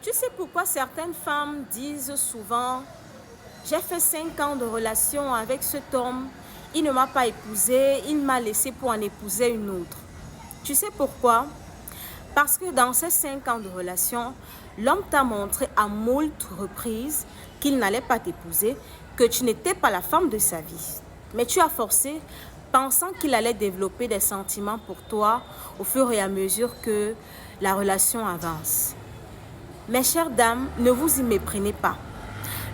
Tu sais pourquoi certaines femmes disent souvent: j'ai fait 5 ans de relation avec cet homme, il ne m'a pas épousée, il m'a laissé pour en épouser une autre. Tu sais pourquoi? Parce que dans ces 5 ans de relation, l'homme t'a montré à moult reprises qu'il n'allait pas t'épouser, que tu n'étais pas la femme de sa vie. Mais tu as forcé, pensant qu'il allait développer des sentiments pour toi au fur et à mesure que la relation avance. Mes chères dames, ne vous y méprenez pas.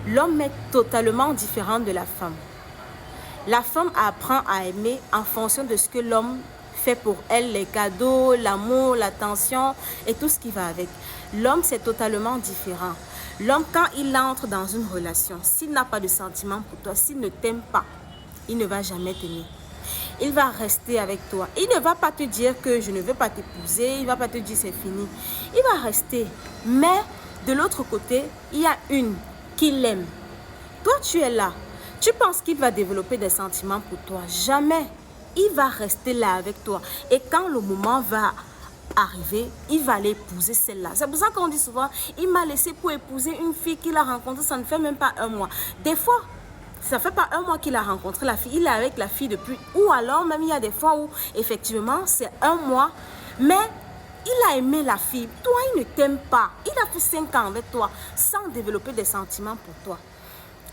L'homme est totalement différent de la femme. La femme apprend à aimer en fonction de ce que l'homme fait pour elle, les cadeaux, l'amour, l'attention et tout ce qui va avec. L'homme, c'est totalement différent. L'homme, quand il entre dans une relation, s'il n'a pas de sentiment pour toi, s'il ne t'aime pas, il ne va jamais t'aimer. Il va rester avec toi. Il ne va pas te dire que je ne veux pas t'épouser. Il ne va pas te dire c'est fini. Il va rester. Mais de l'autre côté, il y a une qui l'aime. Toi, tu es là. Tu penses qu'il va développer des sentiments pour toi? Jamais. Il va rester là avec toi. Et quand le moment va arriver, il va l'épouser celle-là. C'est pour ça qu'on dit souvent, il m'a laissé pour épouser une fille qu'il a rencontrée, ça ne fait même pas un mois. Des fois, ça ne fait pas un mois qu'il a rencontré la fille, il est avec la fille depuis, ou alors même il y a des fois où effectivement c'est un mois, mais il a aimé la fille. Toi, il ne t'aime pas. Il a fait 5 ans avec toi sans développer des sentiments pour toi.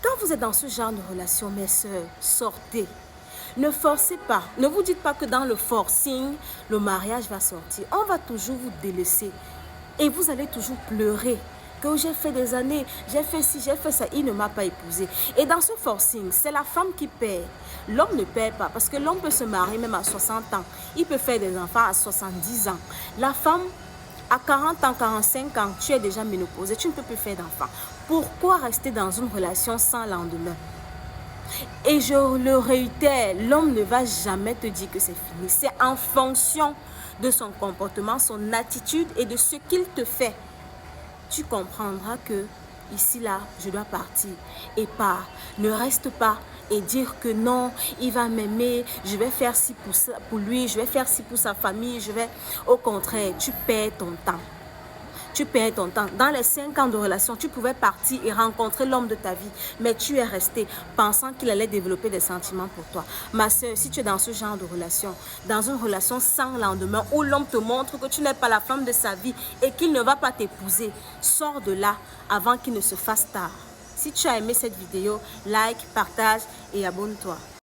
Quand vous êtes dans ce genre de relation, mes soeurs, sortez. Ne forcez pas. Ne vous dites pas que dans le forcing, le mariage va sortir. On va toujours vous délaisser. Et vous allez toujours pleurer. Que j'ai fait des années, j'ai fait ci, j'ai fait ça, il ne m'a pas épousé. Et dans ce forcing, c'est la femme qui paie. L'homme ne paie pas parce que l'homme peut se marier même à 60 ans. Il peut faire des enfants à 70 ans. La femme, à 40 ans, 45 ans, tu es déjà ménopausée, tu ne peux plus faire d'enfants. Pourquoi rester dans une relation sans lendemain? Et je le réitère, l'homme ne va jamais te dire que c'est fini. C'est en fonction de son comportement, son attitude et de ce qu'il te fait. Tu comprendras que ici, là, je dois partir. Et pas, ne reste pas et dire que non, il va m'aimer, je vais faire ci pour, ça, pour lui, je vais faire ci pour sa famille, je vais... Au contraire, tu perds ton temps. Tu perds ton temps. Dans les 5 ans de relation, tu pouvais partir et rencontrer l'homme de ta vie. Mais tu es resté pensant qu'il allait développer des sentiments pour toi. Ma soeur, si tu es dans ce genre de relation, dans une relation sans lendemain, où l'homme te montre que tu n'es pas la femme de sa vie et qu'il ne va pas t'épouser, sors de là avant qu'il ne se fasse tard. Si tu as aimé cette vidéo, like, partage et abonne-toi.